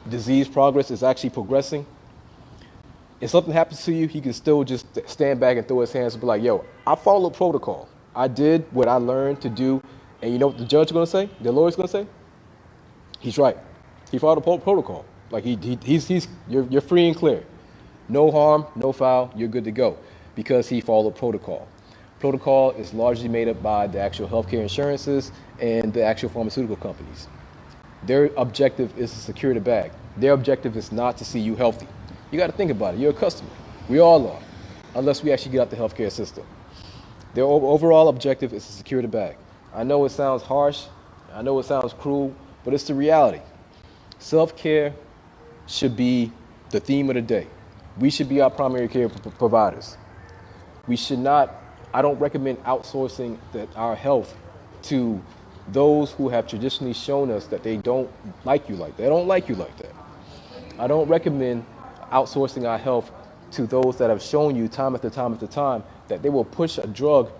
disease progress is actually progressing. If something happens to you, he can still just stand back and throw his hands and be like, yo, I followed protocol. I did what I learned to do. And you know what the judge is going to say? The lawyer's going to say? He's right. He followed the protocol. Like, you're free and clear. No harm, no foul, you're good to go. Because he followed protocol. Protocol is largely made up by the actual healthcare insurances and the actual pharmaceutical companies. Their objective is to secure the bag. Their objective is not to see you healthy. You got to think about it. You're a customer. We all are, unless we actually get out the healthcare system. Their overall objective is to secure the bag. I know it sounds harsh, I know it sounds cruel, but it's the reality. Self-care should be the theme of the day. We should be our primary care providers. We should not, I don't recommend outsourcing our health to those who have traditionally shown us that they don't like you like that. They don't like you like that. I don't recommend outsourcing our health to those that have shown you time after time after time that they will push a drug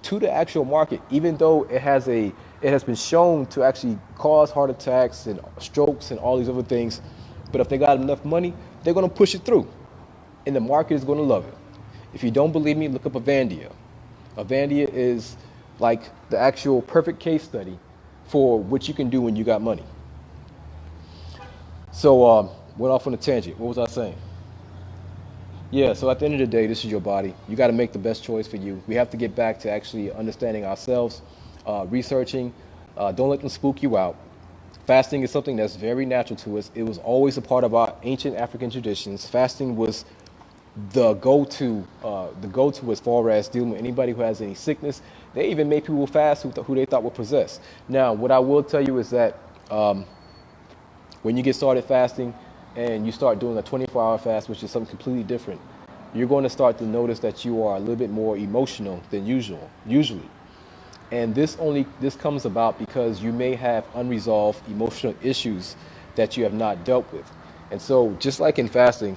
to the actual market, even though it has been shown to actually cause heart attacks and strokes and all these other things. But if they got enough money, they're going to push it through, and the market is going to love it. If you don't believe me, look up Avandia. Avandia is like the actual perfect case study for what you can do when you got money. So went off on a tangent. What was I saying? Yeah, so at the end of the day, this is your body. You got to make the best choice for you. We have to get back to actually understanding ourselves, researching. Don't let them spook you out. Fasting is something that's very natural to us. It was always a part of our ancient African traditions. Fasting was the go-to as far as dealing with anybody who has any sickness. They even made people fast who they thought were possessed. Now, what I will tell you is that when you get started fasting, and you start doing a 24-hour fast, which is something completely different, you're going to start to notice that you are a little bit more emotional than usually. And this comes about because you may have unresolved emotional issues that you have not dealt with. And so just like in fasting,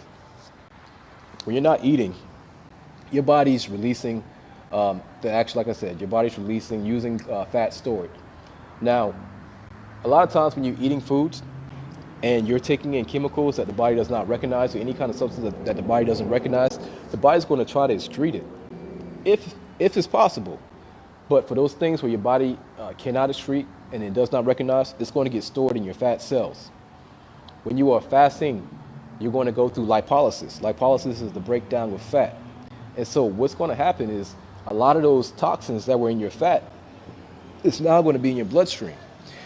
when you're not eating, your body's releasing like I said, your body's releasing using fat stored. Now, a lot of times when you're eating foods, and you're taking in chemicals that the body does not recognize, or any kind of substance that the body doesn't recognize, the body's going to try to excrete it, if it's possible. But for those things where your body cannot excrete and it does not recognize, it's going to get stored in your fat cells. When you are fasting, you're going to go through lipolysis. Lipolysis is the breakdown of fat. And so what's going to happen is a lot of those toxins that were in your fat is now going to be in your bloodstream.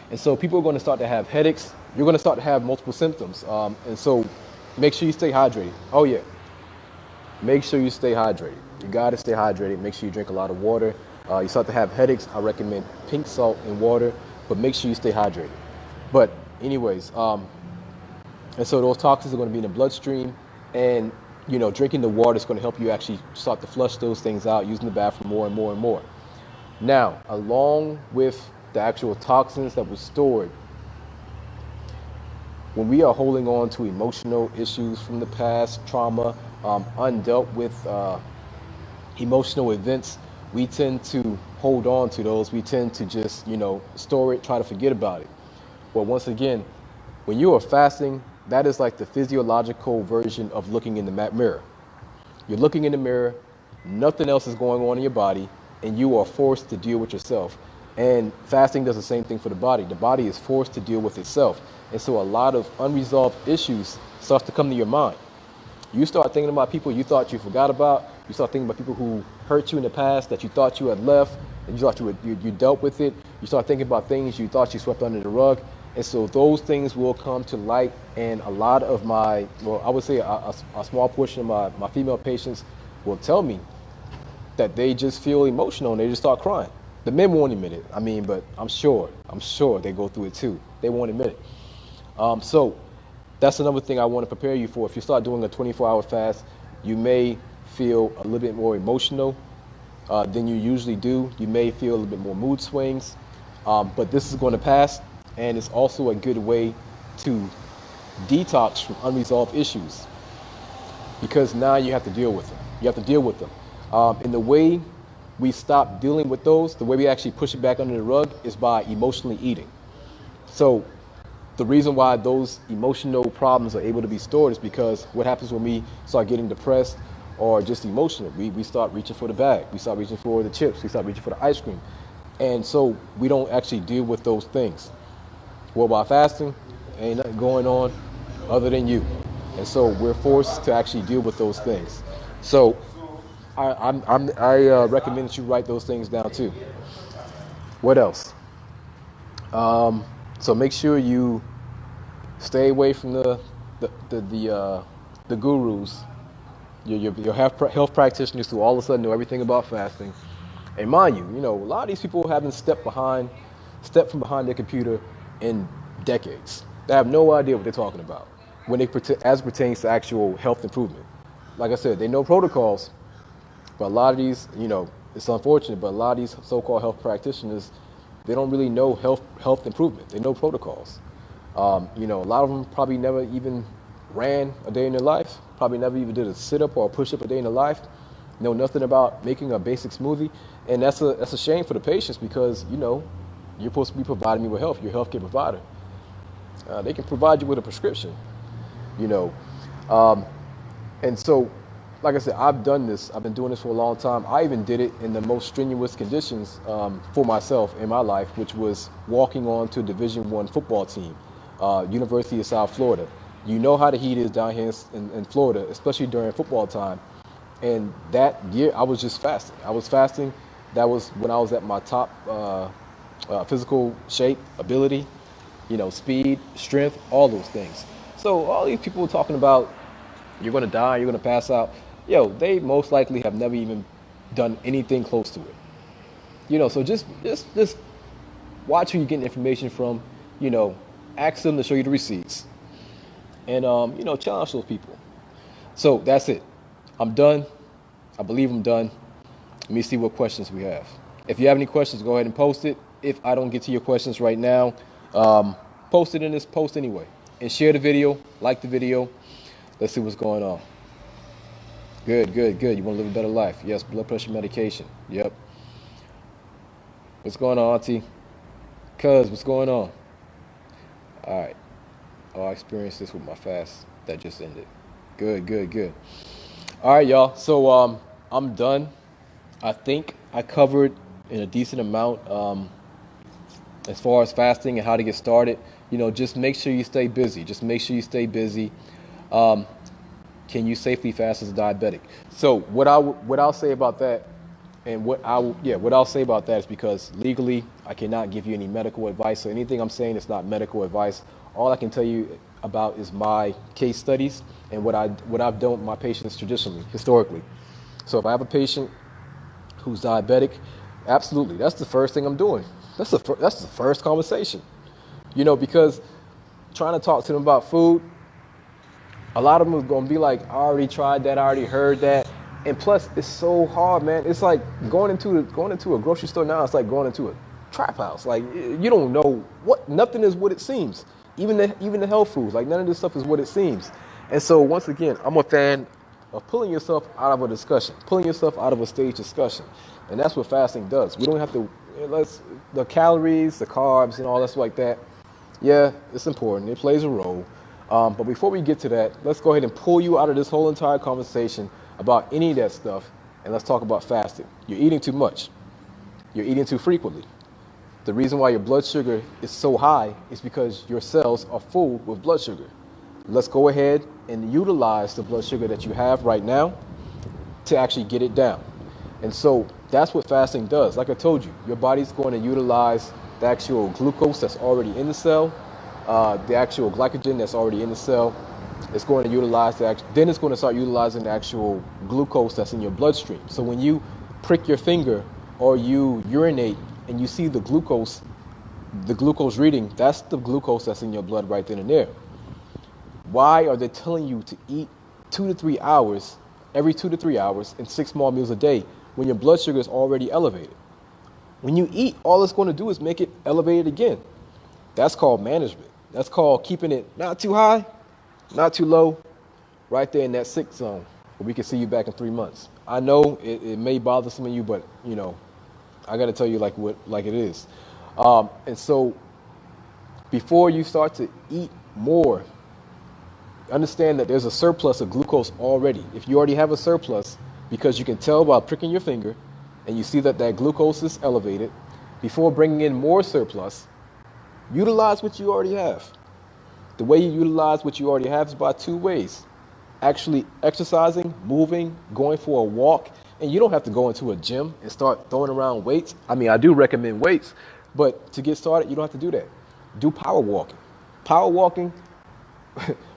And so people are going to start to have headaches. You're going to start to have multiple symptoms. And so make sure you stay hydrated. Oh, yeah. Make sure you stay hydrated. You got to stay hydrated. Make sure you drink a lot of water. You start to have headaches, I recommend pink salt and water, but make sure you stay hydrated. But anyways, and so those toxins are going to be in the bloodstream, and drinking the water is going to help you actually start to flush those things out, using the bathroom more and more and more. Now, along with the actual toxins that were stored, when we are holding on to emotional issues from the past, trauma, undealt with emotional events, we tend to hold on to those. We tend to just, store it, try to forget about it. Well, once again, when you are fasting, that is like the physiological version of looking in the mirror. You're looking in the mirror, nothing else is going on in your body, and you are forced to deal with yourself. And fasting does the same thing for the body. The body is forced to deal with itself. And so a lot of unresolved issues starts to come to your mind. You start thinking about people you thought you forgot about. You start thinking about people who hurt you in the past that you thought you had left, and you thought you dealt with it. You start thinking about things you thought you swept under the rug. And so those things will come to light. And a lot of I would say a small portion of my female patients will tell me that they just feel emotional and they just start crying. The men won't admit it. But I'm sure they go through it too. They won't admit it. So that's another thing I want to prepare you for. If you start doing a 24-hour fast, you may feel a little bit more emotional than you usually do. You may feel a little bit more mood swings, but this is going to pass, and it's also a good way to detox from unresolved issues, because now you have to deal with them. You have to deal with them. And the way we stop dealing with those, the way we actually push it back under the rug, is by emotionally eating. So the reason why those emotional problems are able to be stored is because what happens when we start getting depressed or just emotional, we start reaching for the bag, we start reaching for the chips, we start reaching for the ice cream. And so we don't actually deal with those things. Well, by fasting, ain't nothing going on other than you. And so we're forced to actually deal with those things. So I recommend that you write those things down too. What else? So make sure you stay away from the gurus, your health practitioners who all of a sudden know everything about fasting. And mind you, a lot of these people haven't stepped from behind their computer in decades. They have no idea what they're talking about as pertains to actual health improvement. Like I said, they know protocols, but a lot of these, it's unfortunate, but a lot of these so-called health practitioners, they don't really know health improvement. They know protocols. A lot of them probably never even ran a day in their life, probably never even did a sit-up or a push-up a day in their life, know nothing about making a basic smoothie. And that's a shame for the patients because, you're supposed to be providing me with health. You're a healthcare provider. They can provide you with a prescription, And so, like I said, I've done this. I've been doing this for a long time. I even did it in the most strenuous conditions for myself in my life, which was walking on to a Division I football team, University of South Florida. You know how the heat is down here in Florida, especially during football time. And that year, I was just fasting. I was fasting. That was when I was at my top physical shape, ability, speed, strength, all those things. So all these people talking about you're going to die, you're going to pass out, they most likely have never even done anything close to it. So just watch who you're getting information from, ask them to show you the receipts. And, challenge those people. So that's it. I'm done. I believe I'm done. Let me see what questions we have. If you have any questions, go ahead and post it. If I don't get to your questions right now, post it in this post anyway. And share the video, like the video. Let's see what's going on. Good. You want to live a better life. Yes, blood pressure medication. Yep. What's going on, Auntie? Cuz, what's going on? All right. Oh, I experienced this with my fast that just ended. Good. All right, y'all. So I'm done. I think I covered in a decent amount as far as fasting and how to get started. Just make sure you stay busy. Can you safely fast as a diabetic? So what I'll say about that, and what I'll say about that is because legally I cannot give you any medical advice. So anything I'm saying is not medical advice. All I can tell you about is my case studies and what I've done with my patients historically. So if I have a patient who's diabetic, absolutely, that's the first thing I'm doing. That's the first conversation. Because trying to talk to them about food, a lot of them are going to be like, I already tried that, I already heard that. And plus, it's so hard, man. It's like going into a grocery store now, it's like going into a trap house. Like, you don't know nothing is what it seems. Even the health foods, like none of this stuff is what it seems. And so once again, I'm a fan of pulling yourself out of a discussion, pulling yourself out of a stage discussion. And that's what fasting does. We don't have to, the calories, the carbs, and all that stuff like that. Yeah, it's important. It plays a role. But before we get to that, let's go ahead and pull you out of this whole entire conversation about any of that stuff, and let's talk about fasting. You're eating too much. You're eating too frequently. The reason why your blood sugar is so high is because your cells are full with blood sugar. Let's go ahead and utilize the blood sugar that you have right now to actually get it down. And so that's what fasting does. Like I told you, your body's going to utilize the actual glucose that's already in the cell, the actual glycogen that's already in the cell. It's going to utilize then it's going to start utilizing the actual glucose that's in your bloodstream. So when you prick your finger or you urinate and you see the glucose reading, that's the glucose that's in your blood right then and there. Why are they telling you to eat every 2 to 3 hours, and 6 small meals a day when your blood sugar is already elevated? When you eat, all it's going to do is make it elevated again. That's called management. That's called keeping it not too high, not too low, right there in that sick zone where we can see you back in 3 months. I know it may bother some of you, but I got to tell you like it is. And so before you start to eat more, understand that there's a surplus of glucose already. If you already have a surplus, because you can tell by pricking your finger and you see that glucose is elevated, before bringing in more surplus, utilize what you already have. The way you utilize what you already have is by 2 ways. Actually exercising, moving, going for a walk. And you don't have to go into a gym and start throwing around weights. I mean, I do recommend weights, but to get started, you don't have to do that. Do power walking. Power walking,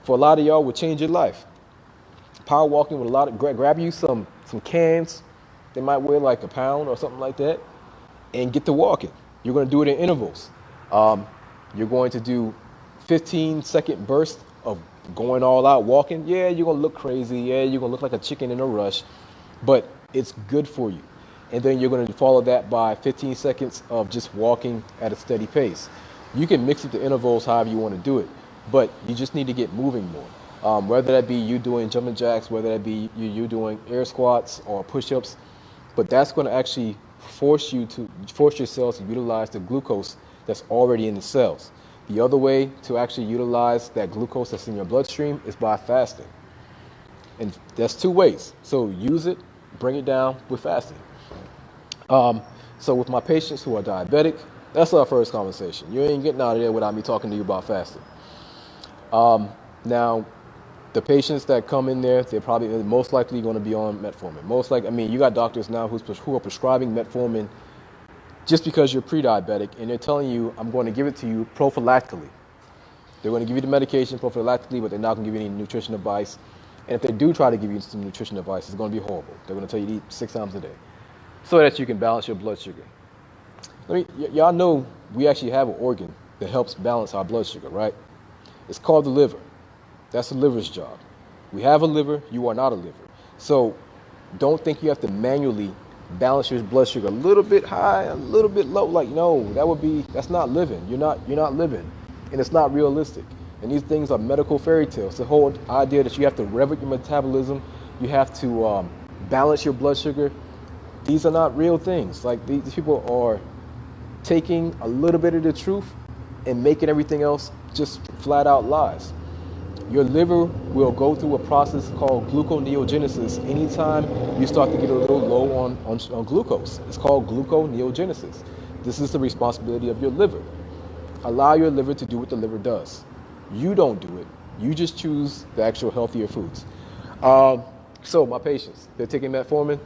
for a lot of y'all, will change your life. Power walking with grab you some cans, they might weigh like a pound or something like that, and get to walking. You're going to do it in intervals. You're going to do 15-second bursts of going all out walking. Yeah, you're going to look crazy. Yeah, you're going to look like a chicken in a rush, but it's good for you. And then you're going to follow that by 15 seconds of just walking at a steady pace. You can mix it to intervals however you want to do it, but you just need to get moving more. Whether that be you doing jumping jacks, whether that be you doing air squats or push-ups, but that's going to actually force your cells to utilize the glucose that's already in the cells. The other way to actually utilize that glucose that's in your bloodstream is by fasting. And that's two ways. So use it, bring it down with fasting. So with my patients who are diabetic, that's our first conversation. You ain't getting out of there without me talking to you about fasting. Now, the patients that come in there, they're probably most likely going to be on metformin. You got doctors now who are prescribing metformin just because you're pre-diabetic, and they're telling you, I'm going to give it to you prophylactically. They're going to give you the medication prophylactically, but they're not going to give you any nutrition advice. And if they do try to give you some nutrition advice, it's going to be horrible. They're going to tell you to eat 6 times a day so that you can balance your blood sugar. Y'all know we actually have an organ that helps balance our blood sugar, right? It's called the liver. That's the liver's job. We have a liver, you are not a liver. So don't think you have to manually balance your blood sugar a little bit high, a little bit low. Like, no, that's not living. You're not living, and it's not realistic. And these things are medical fairy tales. The whole idea that you have to rev up your metabolism, you have to balance your blood sugar. These are not real things. Like, these people are taking a little bit of the truth and making everything else just flat out lies. Your liver will go through a process called gluconeogenesis anytime you start to get a little low on glucose. It's called gluconeogenesis. This is the responsibility of your liver. Allow your liver to do what the liver does. You don't do it. You just choose the actual healthier foods. So my patients, they're taking metformin.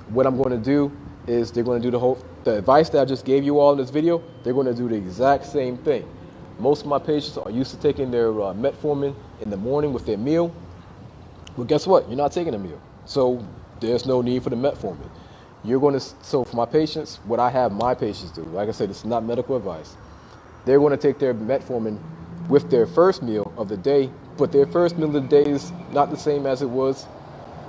What I'm going to do is they're going to do the advice that I just gave you all in this video. They're going to do the exact same thing. Most of my patients are used to taking their metformin in the morning with their meal. Well, guess what? You're not taking a meal. So there's no need for the metformin. So for my patients, what I have my patients do, like I said, it's not medical advice. They're going to take their metformin with their first meal of the day, but their first meal of the day is not the same as it was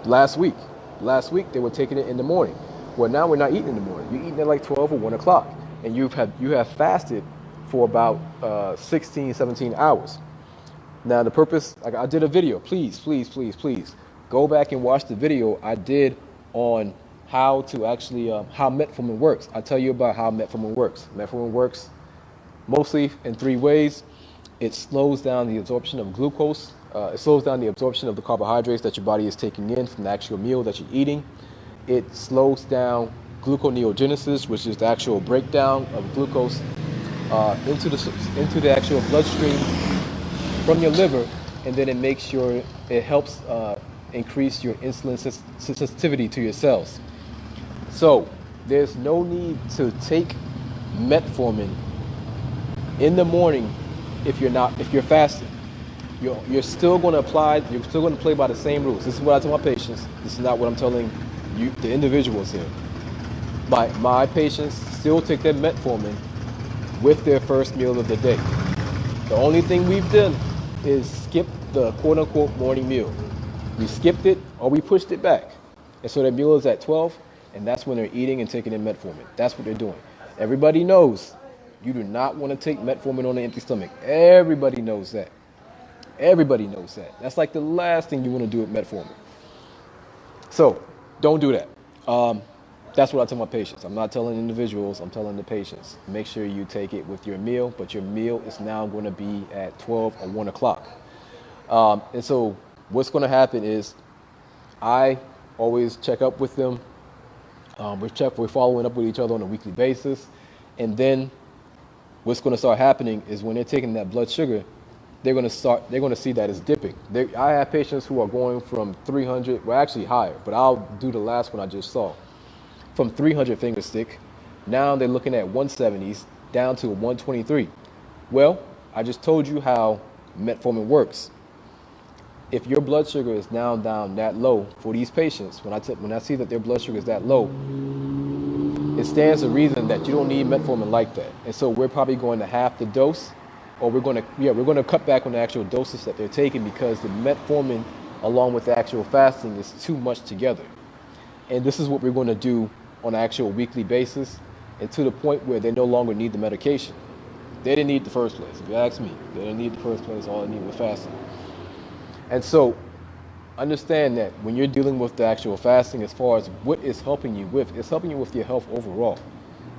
last week. Last week, they were taking it in the morning. Well, now we're not eating in the morning. You're eating at like 12 or 1 o'clock, and you have fasted for about 16, 17 hours. Now the purpose, like I did a video, please go back and watch the video I did on how to actually, how metformin works. I tell you about how metformin works. Metformin works mostly in 3 ways. It slows down the absorption of glucose. It slows down the absorption of the carbohydrates that your body is taking in from the actual meal that you're eating. It slows down gluconeogenesis, which is the actual breakdown of glucose into the actual bloodstream from your liver, and then it helps increase your insulin sensitivity to your cells. So there's no need to take metformin in the morning if you're fasting. You're still going to play by the same rules. This is what I tell my patients. This is not what I'm telling you, the individuals here. My patients still take their metformin with their first meal of the day. The only thing we've done is skip the quote-unquote morning meal. We skipped it or we pushed it back. And so their meal is at 12, and that's when they're eating and taking their metformin. That's what they're doing. Everybody knows you do not want to take metformin on an empty stomach. Everybody knows that. Everybody knows that. That's like the last thing you want to do with metformin. So don't do that. That's what I tell my patients. I'm not telling individuals, I'm telling the patients. Make sure you take it with your meal, but your meal is now going to be at 12 or 1 o'clock. And so what's going to happen is I always check up with them. We're following up with each other on a weekly basis. And then what's going to start happening is when they're taking that blood sugar, they're going to see that it's dipping. I have patients who are going from 300, well actually higher, but I'll do the last one I just saw. From 300 finger stick, now they're looking at 170s down to 123. Well, I just told you how metformin works. if your blood sugar is now down that low for these patients, when I see that their blood sugar is that low, it stands to reason that you don't need metformin like that. And so we're probably going to half the dose, or we're going to cut back on the actual dosage that they're taking, because the metformin along with the actual fasting is too much together. And this is what we're going to do on an actual weekly basis, and to the point where they no longer need the medication. They didn't need the first place. If you ask me, they didn't need the first place. All they needed was fasting. And so understand that when you're dealing with the actual fasting, as far as what it's helping you with, it's helping you with your health overall.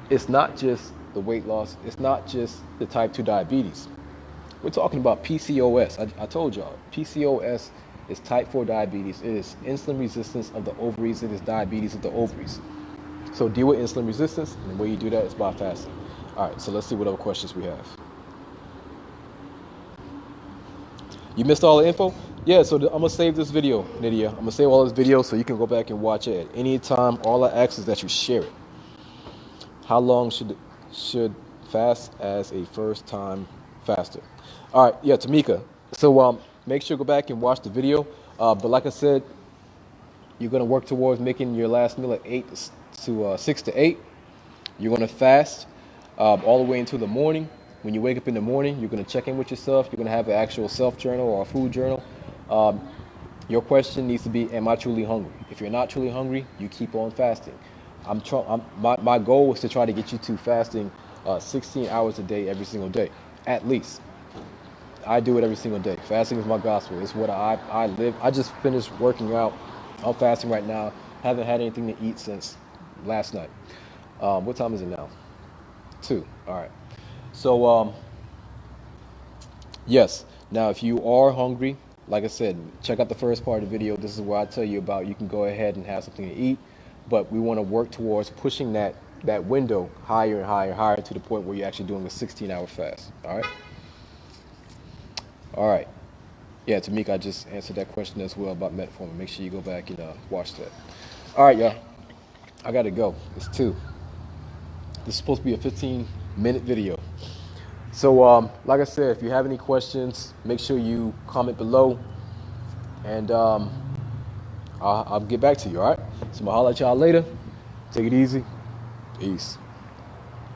It's not just the weight loss. It's not just the type 2 diabetes. We're talking about PCOS. I told y'all, PCOS is type 4 diabetes. It is insulin resistance of the ovaries. It is diabetes of the ovaries. So deal with insulin resistance, and the way you do that is by fasting. All right, so let's see what other questions we have. You missed all the info? Yeah, so I'm gonna save this video, Nydia. I'm gonna save all this video so you can go back and watch it at any time. All I ask is that you share it. How long should fast as a first-time faster? All right, yeah, Tamika. So make sure to go back and watch the video. But like I said, you're gonna work towards making your last meal at 6 to 8. You're gonna fast all the way into the morning. When you wake up in the morning, you're going to check in with yourself. You're going to have an actual self-journal or a food journal. Your question needs to be, am I truly hungry? If you're not truly hungry, you keep on fasting. My goal is to try to get you to fasting 16 hours a day, every single day, at least. I do it every single day. Fasting is my gospel. It's what I live. I just finished working out. I'm fasting right now. Haven't had anything to eat since last night. What time is it now? 2. All right. So, yes. Now, if you are hungry, like I said, check out the first part of the video. This is where I tell you about you can go ahead and have something to eat, but we want to work towards pushing that window higher and higher and higher to the point where you're actually doing a 16-hour fast. All right? All right. Yeah, Tamika, I just answered that question as well about metformin. Make sure you go back and watch that. All right, y'all. I got to go. It's 2. This is supposed to be a 15-minute video. So like I said, if you have any questions, make sure you comment below, and I'll get back to you. All right, so I'm gonna holler at y'all later. Take it easy. Peace.